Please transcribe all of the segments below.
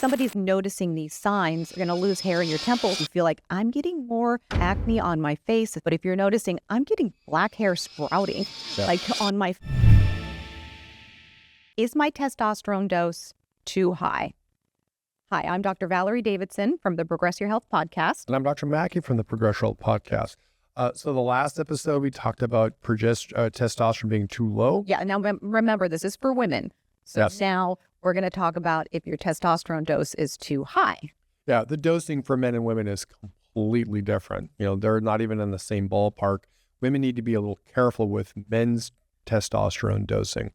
somebody's noticing these signs, you're going to lose hair in your temples. You feel like, I'm getting more acne on my face. But if you're noticing, I'm getting black hair sprouting, like on my... Is my testosterone dose too high? Hi, I'm Dr. Valorie Davidson from the Progress Your Health podcast. And I'm Dr. Maki from the Progress Your Health podcast. So the last episode, we talked about testosterone being too low. Yeah, now remember, this is for women. So now we're going to talk about if your testosterone dose is too high. Yeah, the dosing for men and women is completely different. You know, they're not even in the same ballpark. Women need to be a little careful with men's testosterone dosing.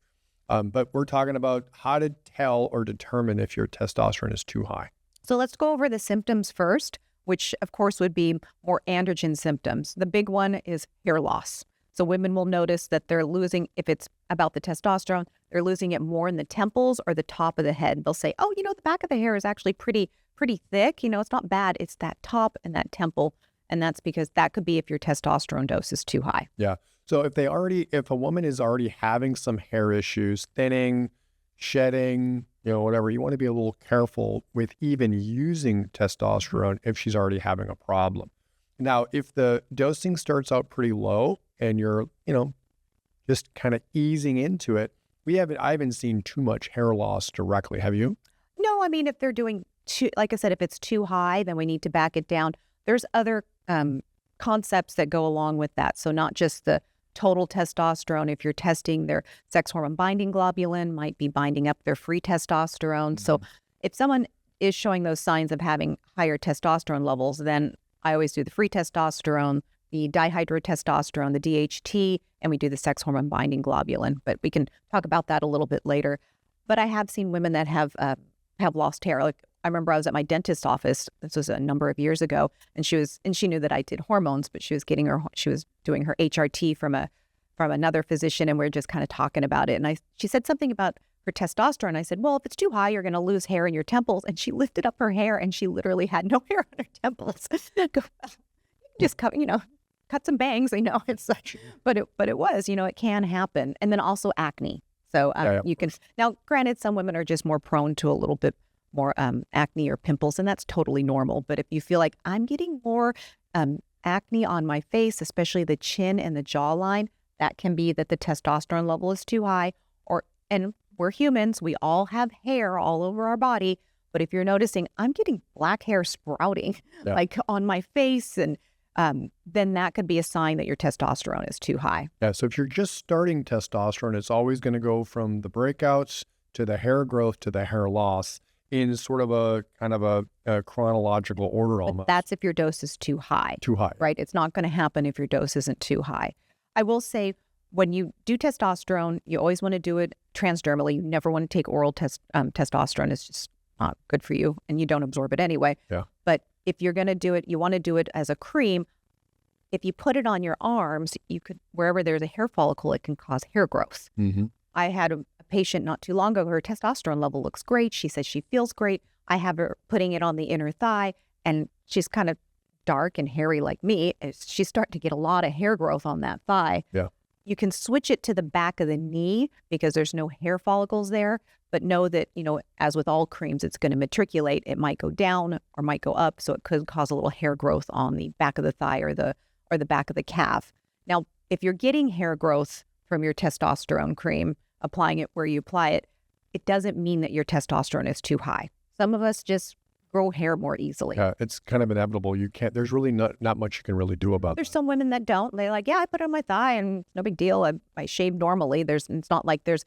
But we're talking about how to tell or determine if your testosterone is too high. So let's go over the symptoms first, which of course would be more androgen symptoms. The big one is hair loss. So women will notice that they're losing, if it's about the testosterone, they're losing it more in the temples or the top of the head. They'll say, oh, the back of the hair is actually pretty thick. It's not bad. It's that top and that temple. And that's because that could be if your testosterone dose is too high. Yeah. So if a woman is already having some hair issues, thinning, shedding, whatever, you want to be a little careful with even using testosterone if she's already having a problem. Now, if the dosing starts out pretty low and you're, just kind of easing into it, I haven't seen too much hair loss directly. Have you? No, I mean, if they're doing too, like I said, if it's too high, then we need to back it down. There's other concepts that go along with that. So not just the total testosterone. If you're testing their sex hormone binding globulin, might be binding up their free testosterone. Mm-hmm. So if someone is showing those signs of having higher testosterone levels, then I always do the free testosterone, the dihydrotestosterone, the DHT, and we do the sex hormone binding globulin. But we can talk about that a little bit later. But I have seen women that have lost hair. Like I remember I was at my dentist's office. This was a number of years ago, and she knew that I did hormones, but she was doing her HRT from another physician, and we were just kind of talking about it. And she said something about her testosterone. I said, well, if it's too high, you're going to lose hair in your temples. And she lifted up her hair, and she literally had no hair on her temples. Just cut some bangs, it's such, but it was, it can happen. And then also acne. So you can, now granted, some women are just more prone to a little bit more acne or pimples, and that's totally normal. But if you feel like I'm getting more acne on my face, especially the chin and the jawline, that can be that the testosterone level is too high. And we're humans, we all have hair all over our body. But if you're noticing, I'm getting black hair sprouting like on my face, and then that could be a sign that your testosterone is too high. Yeah, so if you're just starting testosterone, it's always going to go from the breakouts to the hair growth to the hair loss in sort of a kind of a chronological order almost. But that's if your dose is too high. Too high. Right? It's not going to happen if your dose isn't too high. I will say, when you do testosterone, you always want to do it transdermally. You never want to take oral testosterone. It's just not good for you, and you don't absorb it anyway. Yeah. But if you're going to do it, you want to do it as a cream. If you put it on your arms, you could, wherever there's a hair follicle, it can cause hair growth. Mm-hmm. I had a patient not too long ago. Her testosterone level looks great. She says she feels great. I have her putting it on the inner thigh, and she's kind of dark and hairy like me. She's starting to get a lot of hair growth on that thigh. Yeah. You can switch it to the back of the knee because there's no hair follicles there. But know that, as with all creams, it's going to matriculate. It might go down or might go up. So it could cause a little hair growth on the back of the thigh or the back of the calf. Now, if you're getting hair growth from your testosterone cream, applying it where you apply it, it doesn't mean that your testosterone is too high. Some of us just grow hair more easily. Yeah, it's kind of inevitable. There's really not much you can really do about There's that. some women that don't. They're like, yeah, I put it on my thigh and no big deal. I shave normally. It's not like there's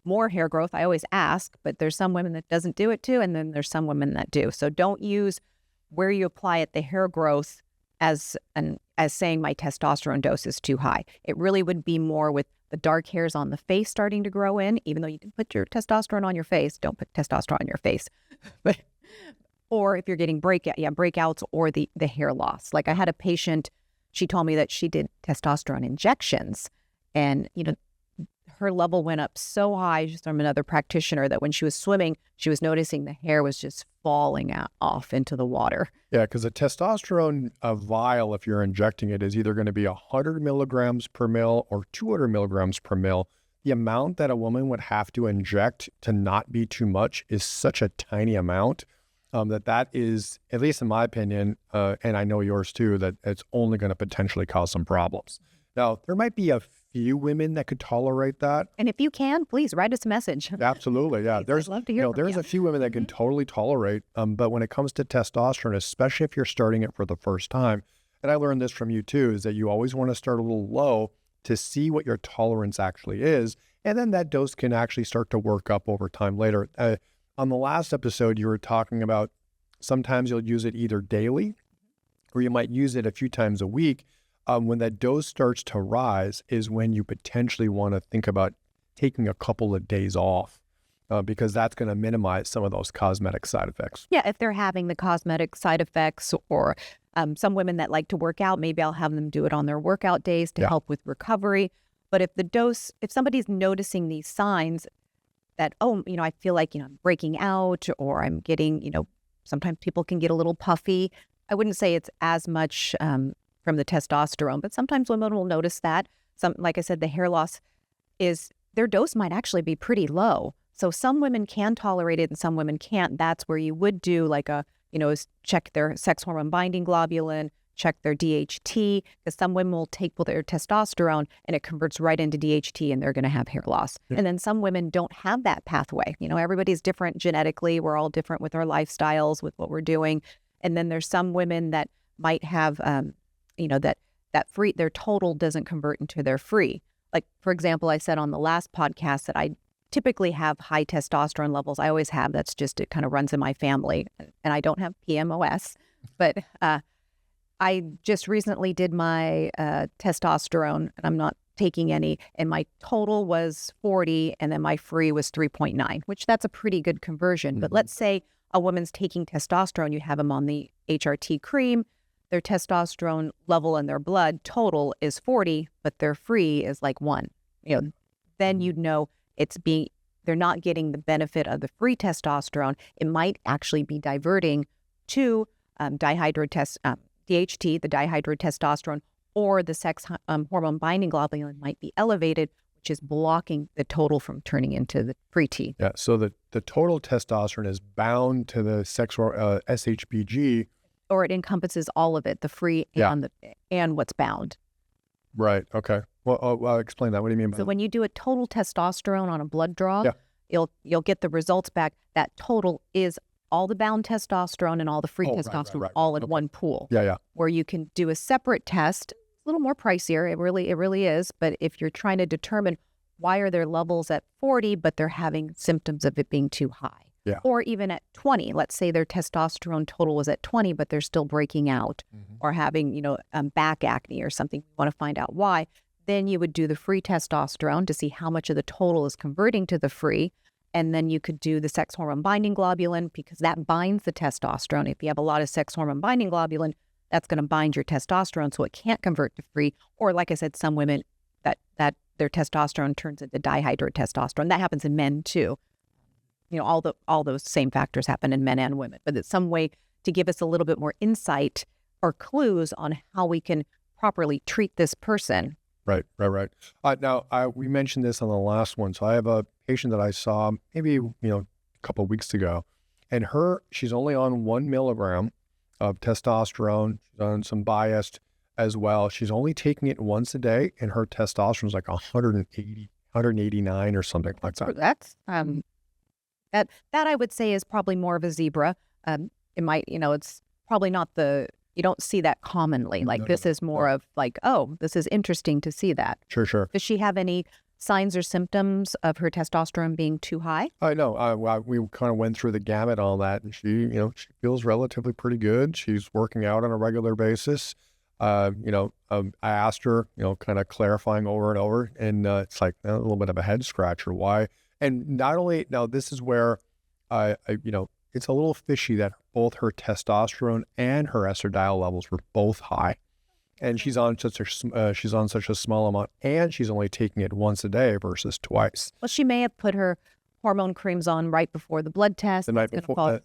more hair growth. I always ask, but there's some women that doesn't do it too, and then there's some women that do. So don't use where you apply it, the hair growth, as saying my testosterone dose is too high. It really would be more with the dark hairs on the face starting to grow in, even though you can put your testosterone on your face. Don't put testosterone on your face. Or if you're getting breakouts or the hair loss. Like I had a patient, she told me that she did testosterone injections, and her level went up so high just from another practitioner that when she was swimming, she was noticing the hair was just falling off into the water. Yeah, because a testosterone vial, if you're injecting it, is either going to be 100 milligrams per mil or 200 milligrams per mil. The amount that a woman would have to inject to not be too much is such a tiny amount that is, at least in my opinion, and I know yours too, that it's only going to potentially cause some problems. Now, there might be a few women that could tolerate that. And if you can, please write us a message. Absolutely, yeah. I'd love to hear from there's you. a few women that can totally tolerate, but when it comes to testosterone, especially if you're starting it for the first time, and I learned this from you too, is that you always want to start a little low to see what your tolerance actually is, and then that dose can actually start to work up over time later. On the last episode, you were talking about sometimes you'll use it either daily or you might use it a few times a week. When that dose starts to rise is when you potentially want to think about taking a couple of days off because that's going to minimize some of those cosmetic side effects. Yeah, if they're having the cosmetic side effects or some women that like to work out, maybe I'll have them do it on their workout days to help with recovery. But if if somebody's noticing these signs that, I feel like, I'm breaking out or I'm getting, sometimes people can get a little puffy. I wouldn't say it's as much from the testosterone, but sometimes women will notice that. Like I said, the hair loss their dose might actually be pretty low. So some women can tolerate it and some women can't. That's where you would do like check their sex hormone binding globulin, check their DHT, because some women will take their testosterone and it converts right into DHT and they're going to have hair loss. Yeah. And then some women don't have that pathway. Everybody's different genetically. We're all different with our lifestyles, with what we're doing. And then there's some women that might have, that free, their total doesn't convert into their free. Like, for example, I said on the last podcast that I typically have high testosterone levels. I always have. That's just, it kind of runs in my family. And I don't have PMOS, but I just recently did my testosterone, and I'm not taking any, and my total was 40, and then my free was 3.9, which that's a pretty good conversion. Mm-hmm. But let's say a woman's taking testosterone, you have them on the HRT cream, their testosterone level in their blood total is 40, but their free is like 1. Then you'd know they're not getting the benefit of the free testosterone. It might actually be diverting to DHT, the dihydrotestosterone, or the sex hormone binding globulin might be elevated, which is blocking the total from turning into the free T. Yeah, so the total testosterone is bound to the SHBG. Or it encompasses all of it, the free and what's bound. Right, okay. Well, I'll explain that. What do you mean by that? So when you do a total testosterone on a blood draw, you'll get the results back. That total is all the bound testosterone and all the free testosterone all in one pool. Yeah. Where you can do a separate test, a little more pricier. It really is. But if you're trying to determine why are their levels at 40, but they're having symptoms of it being too high. Yeah. Or even at 20, let's say their testosterone total was at 20, but they're still breaking out or having, back acne or something. You want to find out why. Then you would do the free testosterone to see how much of the total is converting to the free. And then you could do the sex hormone binding globulin because that binds the testosterone. If you have a lot of sex hormone binding globulin, that's going to bind your testosterone so it can't convert to free. Or like I said, some women that their testosterone turns into dihydrotestosterone. That happens in men too. All those same factors happen in men and women. But it's some way to give us a little bit more insight or clues on how we can properly treat this person. Right. Now, we mentioned this on the last one. So I have a patient that I saw maybe, a couple of weeks ago, and she's only on 1 milligram of testosterone. She's on some biased as well. She's only taking it once a day, and her testosterone is like 180, 189 or something like that. That's, that I would say is probably more of a zebra. It might, it's probably not you don't see that commonly. Like this is more of like, oh, this is interesting to see that. Sure. Does she have any signs or symptoms of her testosterone being too high? I know. We kind of went through the gamut on that, and she feels relatively pretty good. She's working out on a regular basis. I asked her, kind of clarifying over and over, and it's like a little bit of a head scratcher. Why? And not only now, this is where it's a little fishy that both her testosterone and her estradiol levels were both high, and she's on such a small amount, and she's only taking it once a day versus twice. Well, she may have put her hormone creams on right before the blood test. The night before.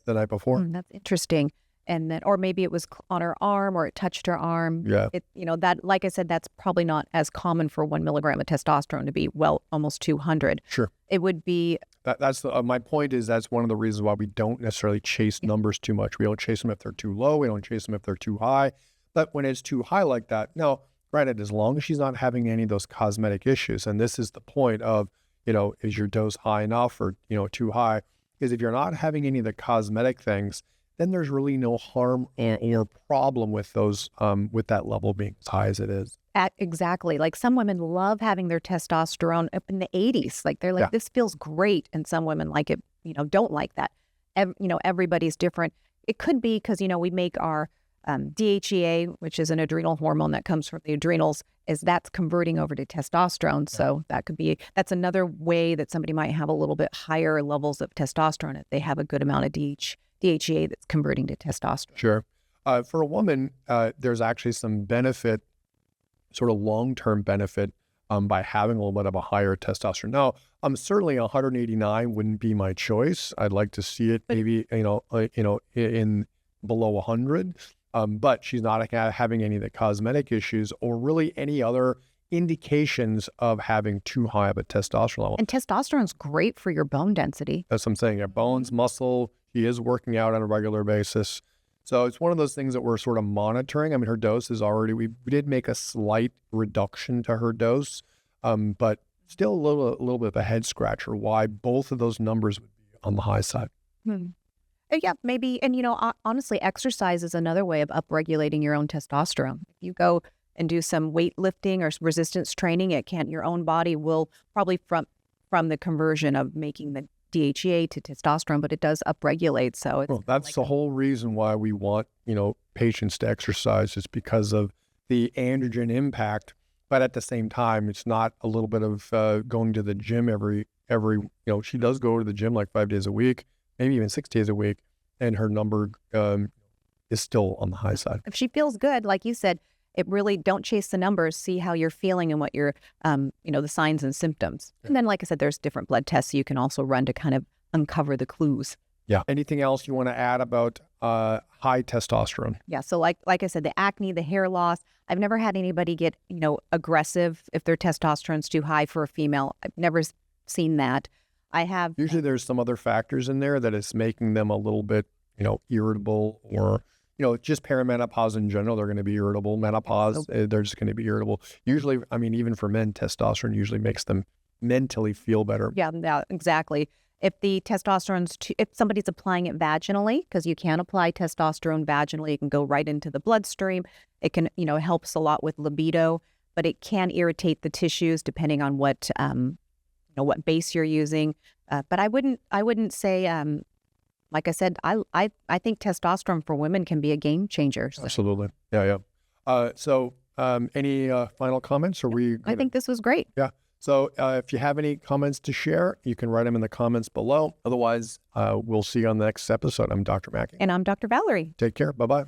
That's interesting. And then, or maybe it was on her arm or it touched her arm. Yeah. That, like I said, that's probably not as common for 1 milligram of testosterone to be almost 200. Sure. It would be My point is that's one of the reasons why we don't necessarily chase numbers too much. We don't chase them if they're too low. We don't chase them if they're too high. But when it's too high like that, now, granted, as long as she's not having any of those cosmetic issues, and this is the point of, is your dose high enough or, too high? Is if you're not having any of the cosmetic things, then there's really no harm or problem with those, with that level being as high as it is. Exactly. Like some women love having their testosterone up in the 80s. Like they're like, this feels great. And some women like it, don't like that. Everybody's different. It could be because, we make our DHEA, which is an adrenal hormone that comes from the adrenals, that's converting over to testosterone. So that's another way that somebody might have a little bit higher levels of testosterone if they have a good amount of DHEA that's converting to testosterone. Sure. For a woman, there's actually some benefit, sort of long-term benefit, by having a little bit of a higher testosterone. Now, certainly 189 wouldn't be my choice. I'd like to see it maybe, in below 100. But she's not having any of the cosmetic issues or really any other indications of having too high of a testosterone level. And testosterone's great for your bone density. That's what I'm saying. Your bones, muscle, she is working out on a regular basis. So it's one of those things that we're sort of monitoring. I mean, her dose is already, we did make a slight reduction to her dose, but still a little bit of a head scratcher why both of those numbers would be on the high side. Yeah, maybe. And, honestly, exercise is another way of upregulating your own testosterone. If you go and do some weightlifting or resistance training, your own body will probably from the conversion of making the DHEA to testosterone, but it does upregulate. So that's the whole reason why we want, patients to exercise is because of the androgen impact. But at the same time, it's not a little bit of going to the gym every, she does go to the gym like 5 days a week, maybe even 6 days a week, and her number is still on the high side. If she feels good, like you said, it really, don't chase the numbers, see how you're feeling and what your, the signs and symptoms. Yeah. And then, like I said, there's different blood tests you can also run to kind of uncover the clues. Yeah. Anything else you want to add about high testosterone? Yeah. So like I said, the acne, the hair loss, I've never had anybody get, aggressive if their testosterone's too high for a female. I've never seen that. I have. Usually there's some other factors in there that is making them a little bit, irritable or, just perimenopause in general, they're going to be irritable. Menopause, they're just going to be irritable. Usually, I mean, even for men, testosterone usually makes them mentally feel better. Yeah, exactly. If the testosterone's if somebody's applying it vaginally, because you can apply testosterone vaginally, it can go right into the bloodstream. It can, it helps a lot with libido, but it can irritate the tissues depending on what, what base you're using. But I wouldn't say, like I said, I think testosterone for women can be a game changer. So. Absolutely. Yeah. So any final comments? I think this was great. Yeah. So if you have any comments to share, you can write them in the comments below. Otherwise, we'll see you on the next episode. I'm Dr. Maki. And I'm Dr. Valorie. Take care. Bye-bye.